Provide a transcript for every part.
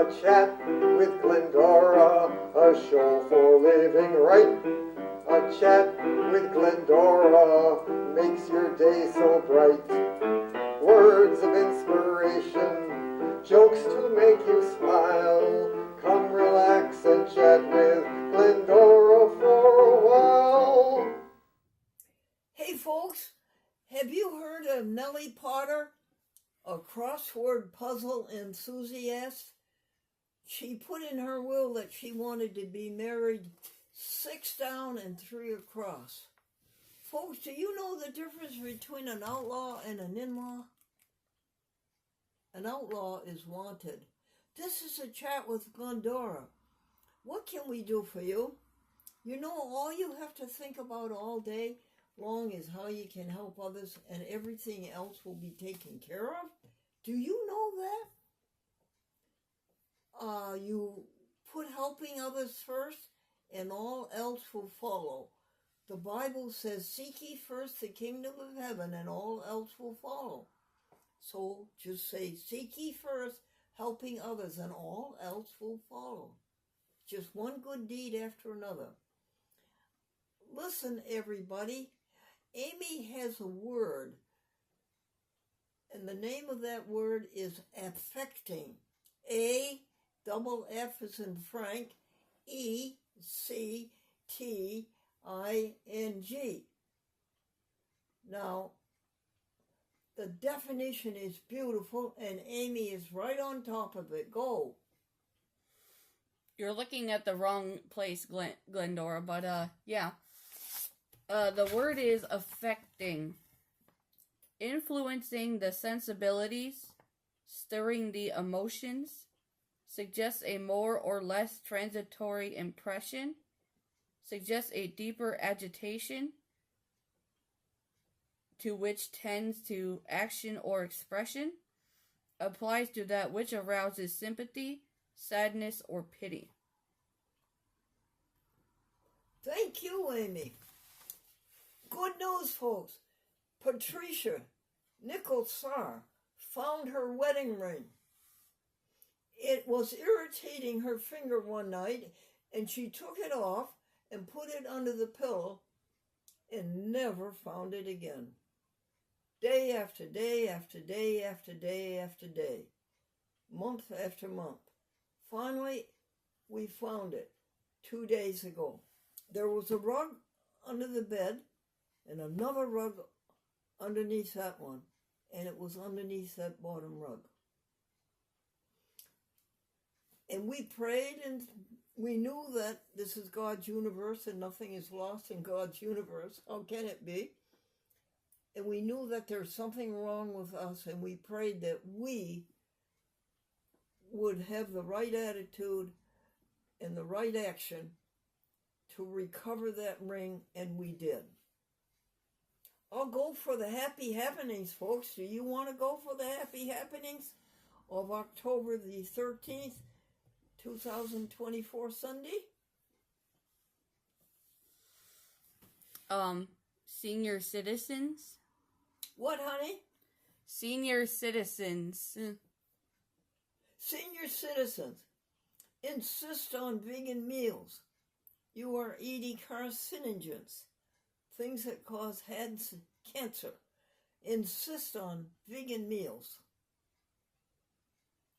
A chat with Glendora, a show for living right. A chat with Glendora makes your day so bright. Words of inspiration, jokes to make you smile. Come relax and chat with Glendora for a while. Hey folks, have you heard of Nellie Potter, a crossword puzzle enthusiast? She put in her will that she wanted to be married 6 down and 3 across. Folks, do you know the difference between an outlaw and an in-law? An outlaw is wanted. This is a chat with Glendora. What can we do for you? You know, all you have to think about all day long is how you can help others, and everything else will be taken care of. Do you know that? You put helping others first, and all else will follow. The Bible says, seek ye first the kingdom of heaven, and all else will follow. So just say, seek ye first, helping others, and all else will follow. Just one good deed after another. Listen, everybody. Amy has a word, and the name of that word is affecting. A-double-F as in Frank, E-C-T-I-N-G. Now, the definition is beautiful, and Amy is right on top of it. Go. You're looking at the wrong place, Glendora, but yeah. The word is affecting, influencing the sensibilities, stirring the emotions, suggests a more or less transitory impression, suggests a deeper agitation, to which tends to action or expression, applies to that which arouses sympathy, sadness, or pity. Thank you, Amy. Good news, folks. Patricia Nicholsar found her wedding ring. It was irritating her finger one night, and she took it off and put it under the pillow and never found it again. Day after day after day after day after day, month after month. Finally, we found it 2 days ago. There was a rug under the bed and another rug underneath that one, and it was underneath that bottom rug. And we prayed, and we knew that this is God's universe and nothing is lost in God's universe. How can it be? And we knew that there's something wrong with us, and we prayed that we would have the right attitude and the right action to recover that ring, and we did. I'll go for the happy happenings, folks. Do you want to go for the happy happenings of October the 13th, 2024 Sunday? Senior citizens? What, honey? Senior citizens. Senior citizens, insist on vegan meals. You are eating carcinogens, things that cause cancer. Insist on vegan meals.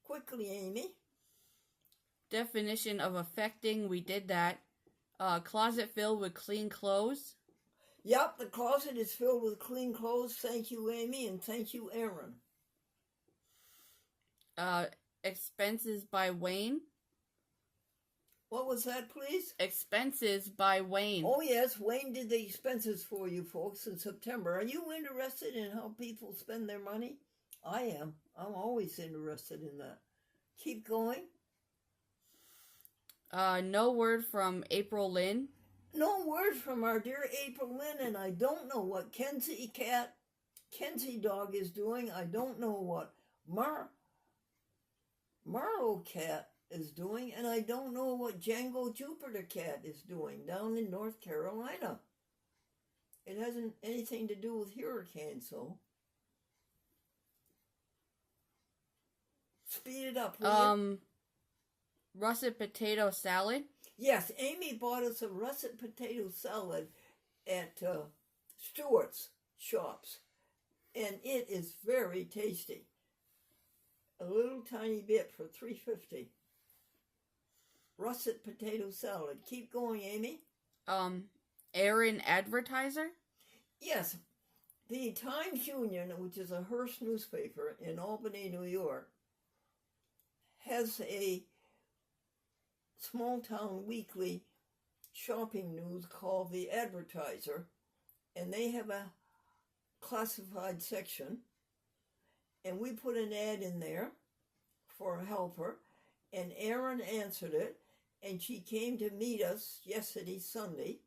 Quickly, Amy. Definition of affecting, we did that. Closet filled with clean clothes. Yep, the closet is filled with clean clothes. Thank you, Amy, and thank you, Aaron. Expenses by Wayne. What was that, please? Expenses by Wayne. Oh, yes, Wayne did the expenses for you folks in September. Are you interested in how people spend their money? I am. I'm always interested in that. Keep going. No word from April Lynn. No word from our dear April Lynn, and I don't know what Kenzie Dog is doing. I don't know what Marlowe Cat is doing, and I don't know what Django Jupiter Cat is doing down in North Carolina. It hasn't anything to do with hurricanes, so. Speed it up, will you? Russet potato salad. Yes, Amy bought us a russet potato salad at Stewart's shops, and it is very tasty. A little tiny bit for $3.50. Russet potato salad. Keep going, Amy. Aaron advertiser. Yes, the Times Union, which is a Hearst newspaper in Albany, New York, has a small town weekly shopping news called The Advertiser, and they have a classified section, and we put an ad in there for a helper, and Erin answered it, and she came to meet us yesterday, Sunday,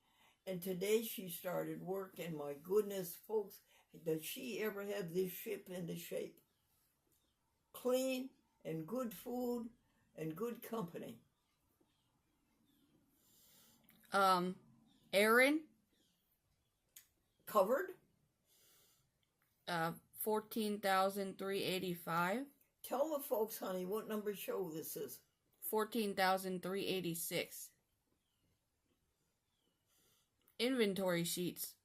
and today she started work, and my goodness, folks, does she ever have this ship into shape. Clean and good food and good company. Aaron. Covered? 14,385. Tell the folks, honey, what number show this is. 14,386. Inventory sheets.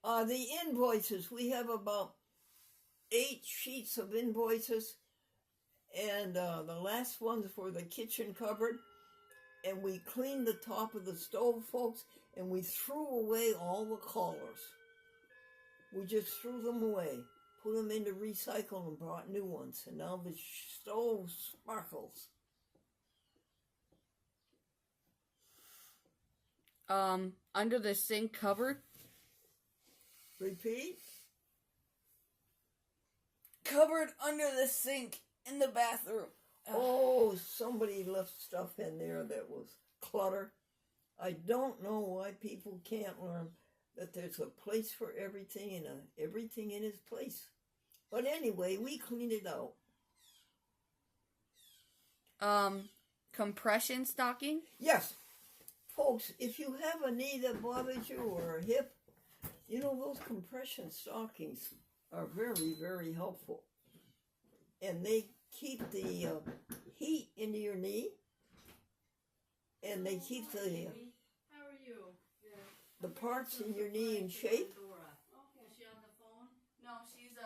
The invoices, we have about 8 sheets of invoices, and the last one's for the kitchen cupboard, and we cleaned the top of the stove, folks, and we threw away all the collars. We just threw them away, put them into recycle, and brought new ones, and now the stove sparkles. Under the sink cupboard. Repeat. Cupboard under the sink in the bathroom. Oh, somebody left stuff in there that was clutter. I don't know why people can't learn that there's a place for everything and everything in its place. But anyway, we cleaned it out. Compression stocking. Yes. Folks, if you have a knee that bothers you or a hip, you know, those compression stockings are very, very helpful. And they keep the heat into your knee. And they keep the parts in your knee in shape. No, she's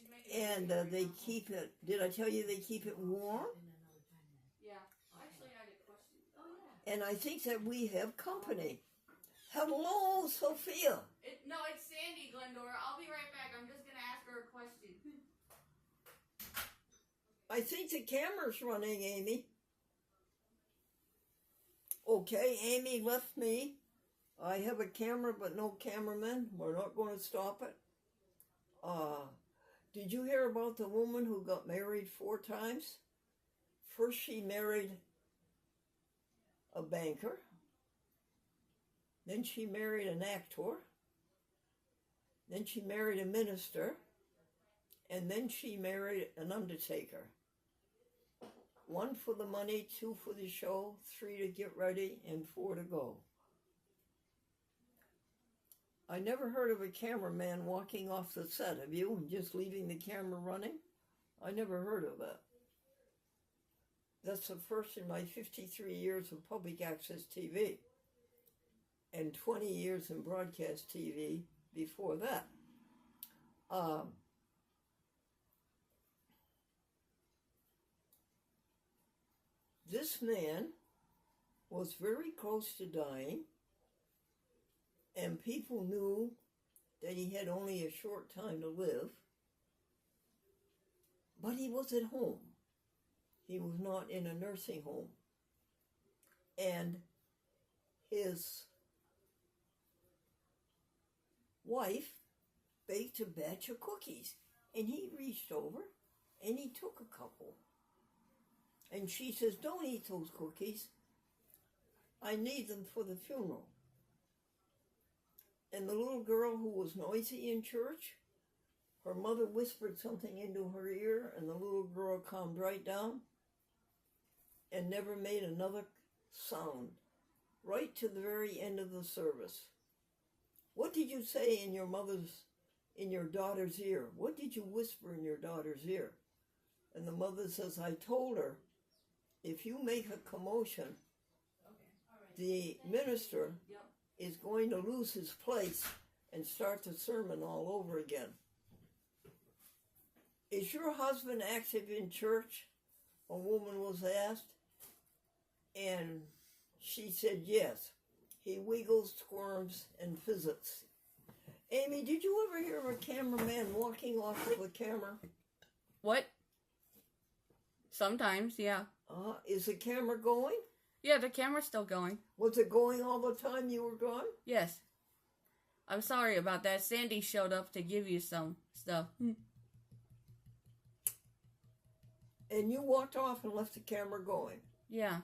making. And they keep it, did I tell you they keep it warm? Yeah. Actually, I had a question. And I think that we have company. Hello, Sophia. No, it's Sandy, Glendora. I'll be right back. I'm just going to ask her a question. I think the camera's running, Amy. Okay, Amy left me. I have a camera but no cameraman. We're not going to stop it. Did you hear about the woman who got married 4 times? First she married a banker. Then she married an actor. Then she married a minister. And then she married an undertaker. 1 for the money, 2 for the show, 3 to get ready, and 4 to go. I never heard of a cameraman walking off the set, have you? And just leaving the camera running? I never heard of that. That's the first in my 53 years of public access TV. And 20 years in broadcast TV before that. This man was very close to dying, and people knew that he had only a short time to live, but he was at home. He was not in a nursing home. And his wife baked a batch of cookies, and he reached over and he took a couple. And she says, "Don't eat those cookies. I need them for the funeral." And the little girl who was noisy in church, her mother whispered something into her ear, and the little girl calmed right down and never made another sound, right to the very end of the service. What did you say in your daughter's ear? What did you whisper in your daughter's ear? And the mother says, "I told her if you make a commotion, the minister is going to lose his place and start the sermon all over again. Is your husband active in church? A woman was asked. And she said yes. He wiggles, squirms, and visits. Amy, did you ever hear of a cameraman walking off of a camera? What? Sometimes, yeah. Is the camera going? Yeah, the camera's still going. Was it going all the time you were gone? Yes. I'm sorry about that. Sandy showed up to give you some stuff. And you walked off and left the camera going? Yeah.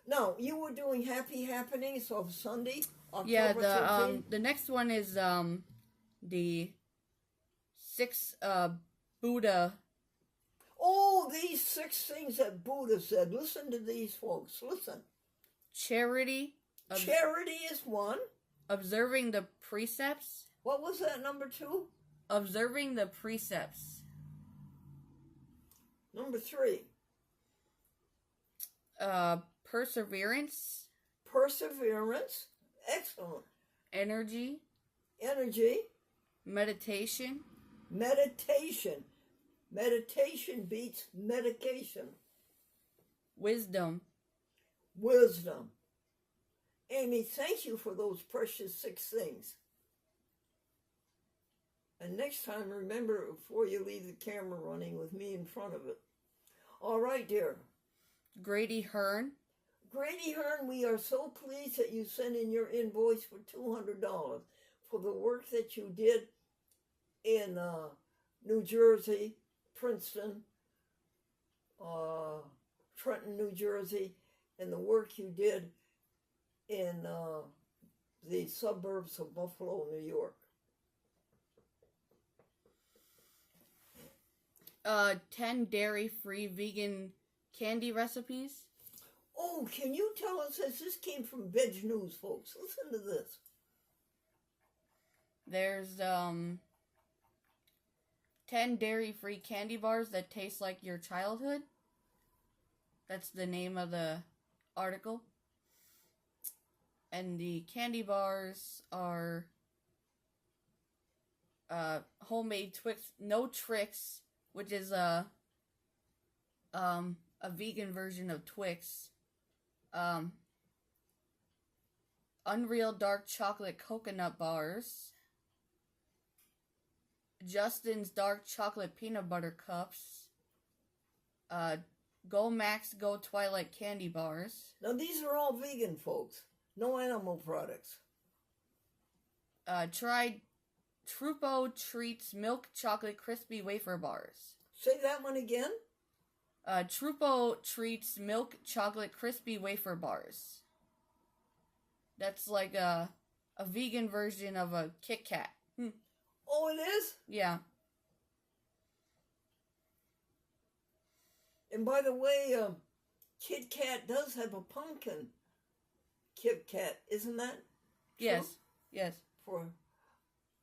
Now, you were doing Happy Happenings of Sunday, October Yeah, 13th? the next one is the 6 Buddha. Oh, these 6 things that Buddha said. Listen to these folks. Listen. Charity. Charity is one. Observing the precepts. What was that, number 2? Observing the precepts. Number 3. Perseverance. Perseverance. Excellent. Energy. Energy. Meditation. Meditation. Meditation beats medication. Wisdom. Wisdom. Amy, thank you for those precious 6 things. And next time, remember before you leave the camera running with me in front of it. All right, dear. Grady Hearn. Grady Hearn, we are so pleased that you sent in your invoice for $200 for the work that you did in New Jersey, Princeton, Trenton, New Jersey, and the work you did in the suburbs of Buffalo, New York. 10 dairy-free vegan candy recipes. Oh, can you tell us, as this came from Veg News, folks, listen to this. There's 10 dairy-free candy bars that taste like your childhood. That's the name of the article. And the candy bars are homemade Twix, No Tricks, which is a vegan version of Twix. Unreal Dark Chocolate Coconut Bars. Justin's Dark Chocolate Peanut Butter Cups. Go Max Go Twilight Candy Bars. Now, these are all vegan, folks. No animal products. Try Trupo Treats Milk Chocolate Crispy Wafer Bars. Say that one again. Trupo Treats Milk Chocolate Crispy Wafer Bars. That's like a vegan version of a Kit Kat. Oh, it is? Yeah. And by the way, Kit Kat does have a pumpkin Kit Kat, isn't that? Yes. True? Yes. For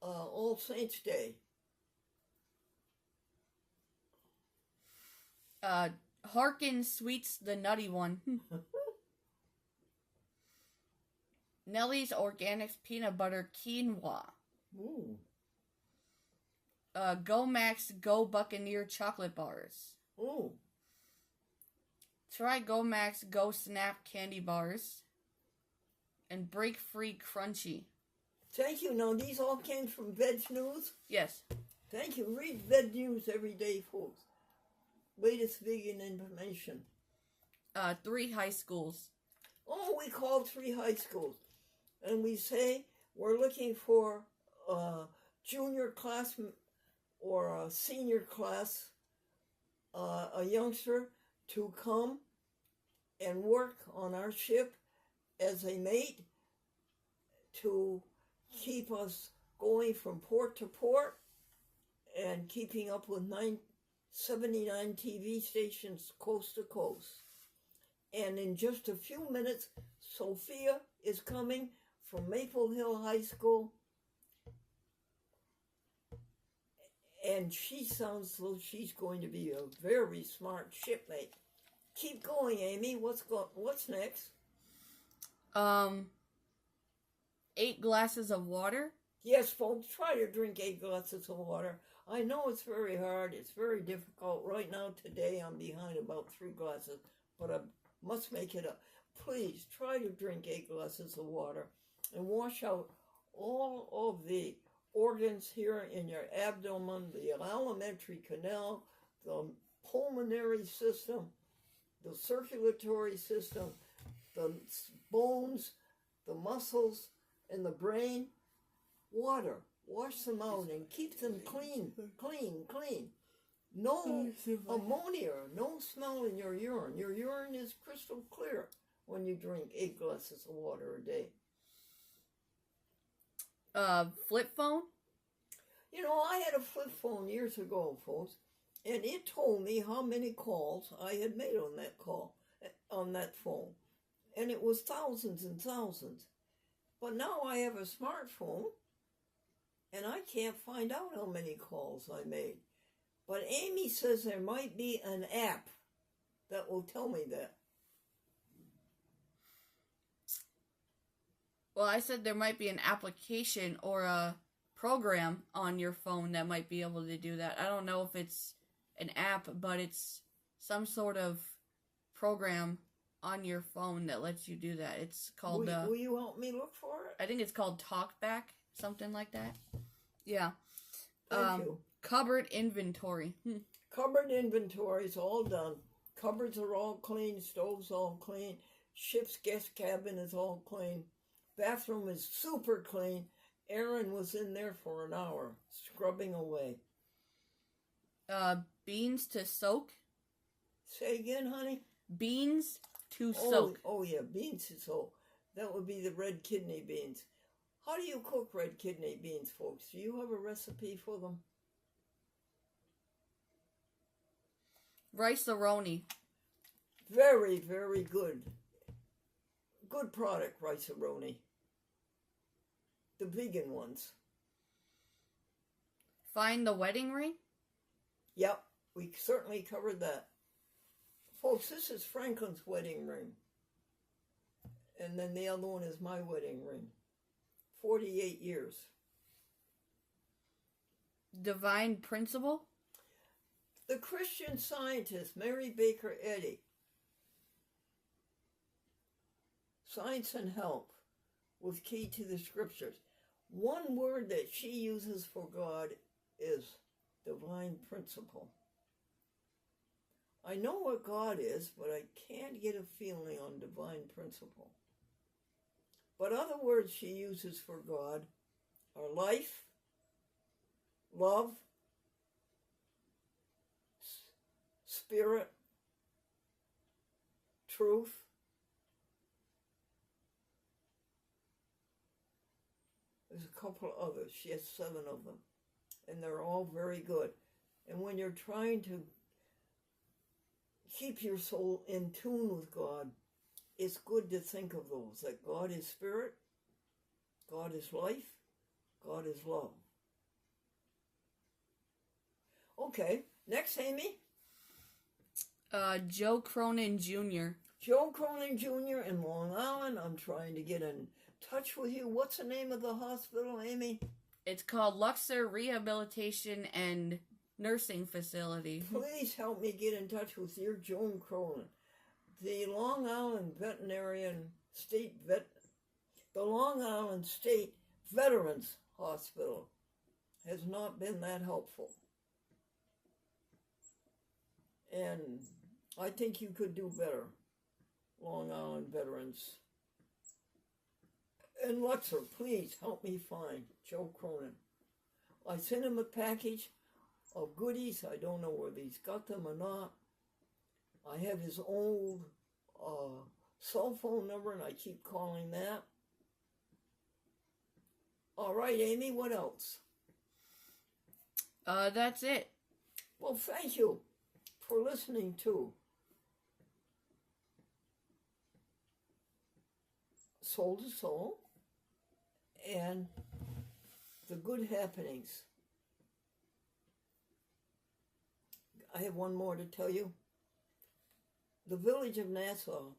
All Saints Day. Harkin Sweets the Nutty One. Nellie's Organics Peanut Butter Quinoa. Ooh. Go Max Go Buccaneer Chocolate Bars. Ooh. Try Go Max Go Snap Candy Bars. And Break Free Crunchy. Thank you. Now, these all came from Veg News? Yes. Thank you. Read Veg News every day, folks. Latest vegan information. 3 high schools. Oh, we called 3 high schools. And we say we're looking for a junior class or a senior class, a youngster to come and work on our ship as a mate to keep us going from port to port and keeping up with 79 TV stations coast to coast. And in just a few minutes, Sophia is coming from Maple Hill High School. And she sounds like she's going to be a very smart shipmate. Keep going, Amy. What's next? 8 glasses of water. Yes, folks, try to drink 8 glasses of water. I know it's very hard. It's very difficult. Right now, today, I'm behind about 3 glasses, but I must make it up. Please try to drink 8 glasses of water and wash out all of the organs here in your abdomen, the alimentary canal, the pulmonary system, the circulatory system, the bones, the muscles, and the brain. Water. Wash them out and keep them clean. No ammonia, no smell in your urine. Your urine is crystal clear when you drink 8 glasses of water a day. Flip phone. You know, I had a flip phone years ago, folks, and it told me how many calls I had made on that phone. And it was thousands and thousands. But now I have a smartphone, and I can't find out how many calls I made. But Amy says there might be an app that will tell me that. Well, I said there might be an application or a program on your phone that might be able to do that. I don't know if it's an app, but it's some sort of program on your phone that lets you do that. It's called... Will you help me look for it? I think it's called TalkBack, something like that. Yeah. Thank you. Cupboard inventory. Cupboard inventory is all done. Cupboards are all clean. Stoves all clean. Ship's guest cabin is all clean. Bathroom is super clean. Aaron was in there for an hour, scrubbing away. Beans to soak. Say again, honey? Beans to soak. Oh, yeah, beans to soak. That would be the red kidney beans. How do you cook red kidney beans, folks? Do you have a recipe for them? Rice-A-Roni. Very, very good. Good product, Rice-A-Roni. The vegan ones. Find the wedding ring? Yep, we certainly covered that. Folks, this is Franklin's wedding ring. And then the other one is my wedding ring. 48 years. Divine principle? The Christian Scientist, Mary Baker Eddy. Science and Health with Key to the Scriptures. One word that she uses for God is divine principle. I know what God is, but I can't get a feeling on divine principle. But other words she uses for God are life, love, spirit, truth, there's a couple others. She has 7 of them. And they're all very good. And when you're trying to keep your soul in tune with God, it's good to think of those. That God is spirit, God is life, God is love. Okay, next, Amy. Joe Cronin Jr. Joe Cronin Jr. in Long Island. I'm trying to get in touch with you. What's the name of the hospital, Amy? It's called Luxor Rehabilitation and Nursing Facility. Please help me get in touch with your Joan Cronin. The Long Island State Veterans Hospital has not been that helpful. And I think you could do better, Long Island veterans. And Luxor, please help me find Joe Cronin. I sent him a package of goodies. I don't know whether he's got them or not. I have his old cell phone number, and I keep calling that. All right, Amy, what else? That's it. Well, thank you for listening to Soul to Soul and the Good Happenings. I have one more to tell you. the village of Nassau,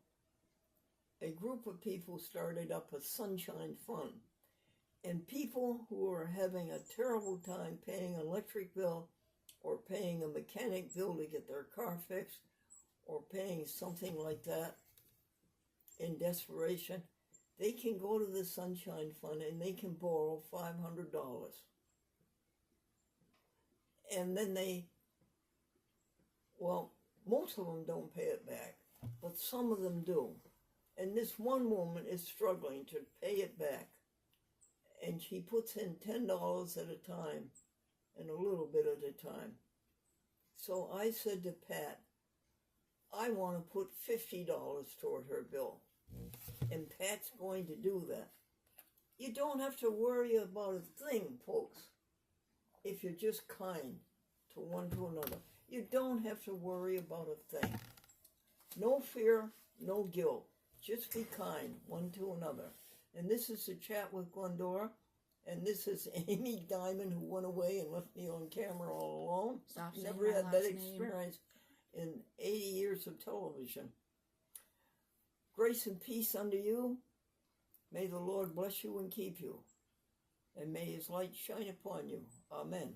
a group of people started up a Sunshine Fund. And people who are having a terrible time paying an electric bill or paying a mechanic bill to get their car fixed or paying something like that in desperation, they can go to the Sunshine Fund and they can borrow $500. And then most of them don't pay it back, but some of them do. And this one woman is struggling to pay it back. And she puts in $10 at a time and a little bit at a time. So I said to Pat, I want to put $50 toward her bill. And Pat's going to do that. You don't have to worry about a thing, folks, if you're just kind to one to another. You don't have to worry about a thing. No fear, no guilt. Just be kind one to another. And this is a chat with Glendora. And this is Amy Diamond, who went away and left me on camera all alone. Stop saying Never my had that last name. experience in 80 years of television. Grace and peace unto you. May the Lord bless you and keep you. And may his light shine upon you. Amen.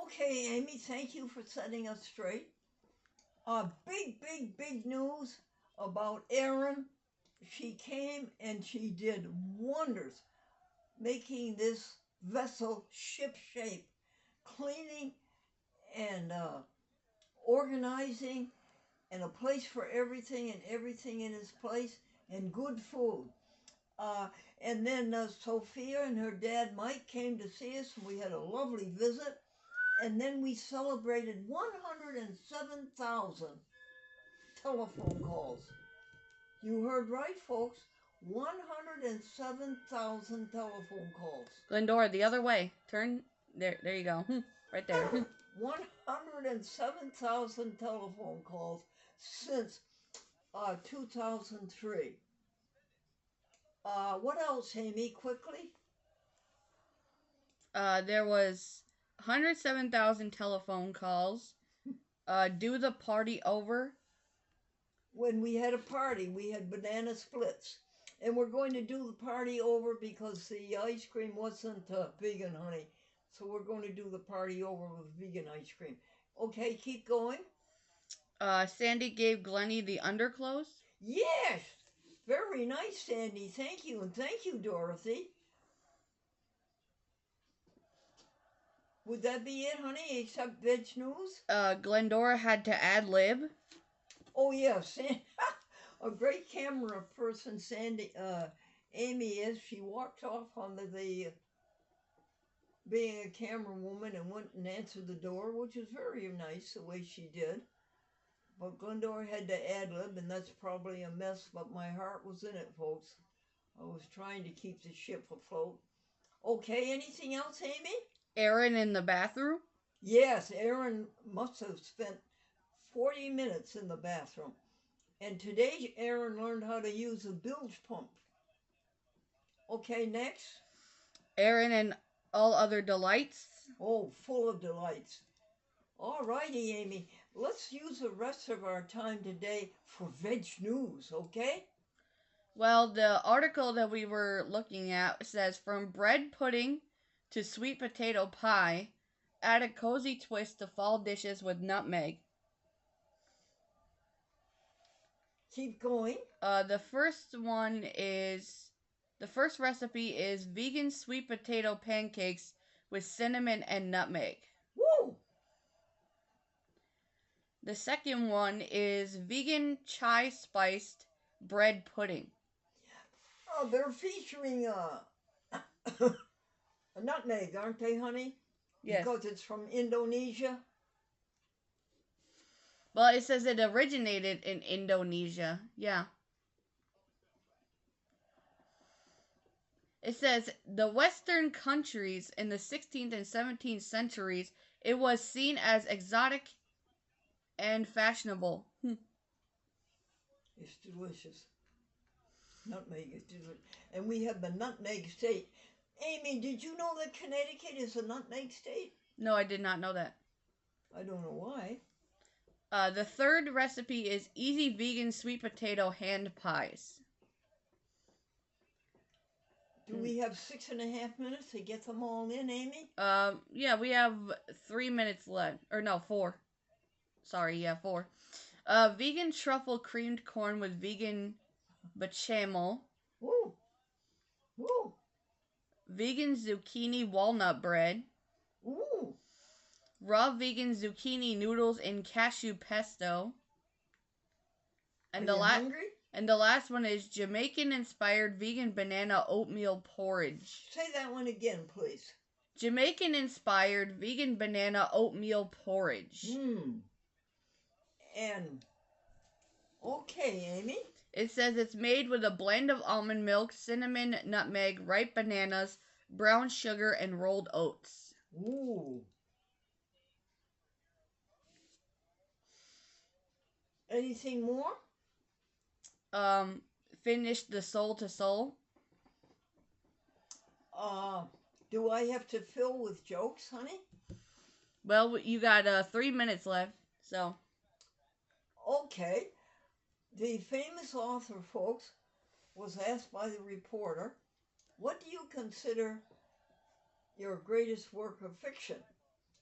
Okay, Amy, thank you for setting us straight. Big news about Erin. She came and she did wonders, making this vessel ship-shape, cleaning and organizing, and a place for everything and everything in its place, and good food. And then Sophia and her dad Mike came to see us, and we had a lovely visit. And then we celebrated 107,000 telephone calls. You heard right, folks. 107,000 telephone calls. Glendora, the other way. Turn. There you go. Right there. 107,000 telephone calls since 2003. What else, Amy, quickly? There was 107,000 telephone calls. Do the party over. When we had a party, we had banana splits. And we're going to do the party over because the ice cream wasn't vegan, honey. So we're going to do the party over with vegan ice cream. Okay, keep going. Sandy gave Glennie the underclothes. Yes! Very nice, Sandy. Thank you. And thank you, Dorothy. Would that be it, honey, except veg news? Glendora had to ad-lib. Oh, yes. A great camera person, Sandy, Amy is. She walked off on the being a camera woman and went and answered the door, which is very nice the way she did. But Glendora had to ad-lib, and that's probably a mess, but my heart was in it, folks. I was trying to keep the ship afloat. Okay, anything else, Amy? Erin in the bathroom. Yes, Erin must have spent 40 minutes in the bathroom. And today, Erin learned how to use a bilge pump. Okay, next. Erin and all other delights. Oh, full of delights. All righty, Amy. Let's use the rest of our time today for veg news, okay? Well, the article that we were looking at says, from bread pudding to sweet potato pie, add a cozy twist to fall dishes with nutmeg. Keep going. The first recipe is vegan sweet potato pancakes with cinnamon and nutmeg. Woo! The second one is vegan chai spiced bread pudding. Oh, they're featuring a nutmeg, aren't they, honey? Yes. Because it's from Indonesia. Well, it says it originated in Indonesia. Yeah. It says the Western countries in the 16th and 17th centuries, it was seen as exotic and fashionable. It's delicious. Nutmeg is delicious. And we have the nutmeg state. Amy, did you know that Connecticut is a nutmeg state? No, I did not know that. I don't know why. The third recipe is easy vegan sweet potato hand pies. Do we have 6.5 minutes to get them all in, Amy? Yeah, we have 3 minutes left. Or no, 4. Sorry, yeah, 4. Vegan truffle creamed corn with vegan bechamel. Woo! Woo! Vegan zucchini walnut bread. Ooh! Raw vegan zucchini noodles and cashew pesto. And hungry? And the last one is Jamaican-inspired vegan banana oatmeal porridge. Say that one again, please. Jamaican-inspired vegan banana oatmeal porridge. And, okay, Amy. It says it's made with a blend of almond milk, cinnamon, nutmeg, ripe bananas, brown sugar, and rolled oats. Ooh. Anything more? Finish the soul to soul. Do I have to fill with jokes, honey? Well, you got 3 minutes left, so. Okay. The famous author, folks, was asked by the reporter, what do you consider your greatest work of fiction?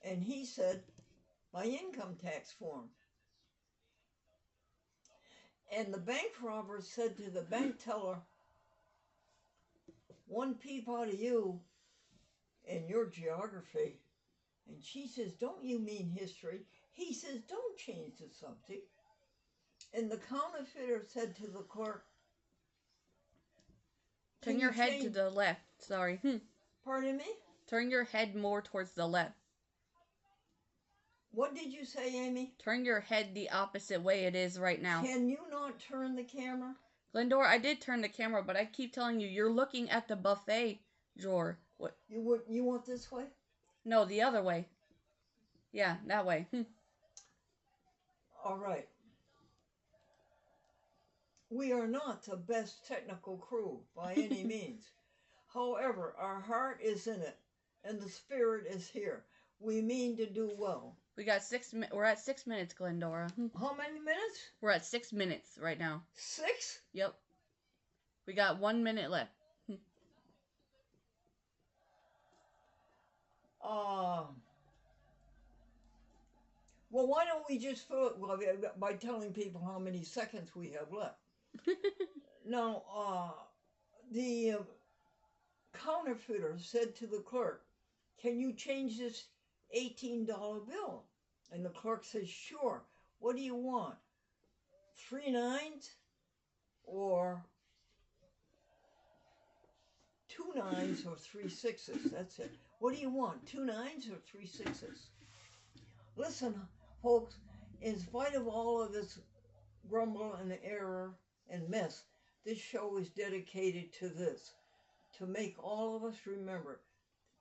And he said, my income tax form. And the bank robber said to the bank teller, one peep out of you and your geography. And she says, don't you mean history? He says, don't change the subject. And the counterfeiter said to the clerk, turn your head to the left. Sorry. Pardon me? Turn your head more towards the left. What did you say, Amy? Turn your head the opposite way it is right now. Can you not turn the camera? Glendora, I did turn the camera, but I keep telling you, you're looking at the buffet drawer. What? You want this way? No, the other way. Yeah, that way. All right. We are not the best technical crew by any means. However, our heart is in it, and the spirit is here. We mean to do well. We got we're at 6 minutes, Glendora. How many minutes? We're at 6 minutes right now. 6? Yep. We got 1 minute left. Well, why don't we just fill it by telling people how many seconds we have left? Now, the counterfeiter said to the clerk, can you change this $18 bill? And the clerk says, sure. What do you want? 3 9s or 2 9s or 3 6s? That's it. What do you want? 2 9s or 3 6s? Listen, folks, in spite of all of this grumble and error and mess, this show is dedicated to this, to make all of us remember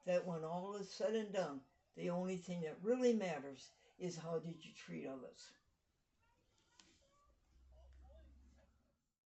that when all is said and done, the only thing that really matters is how did you treat others.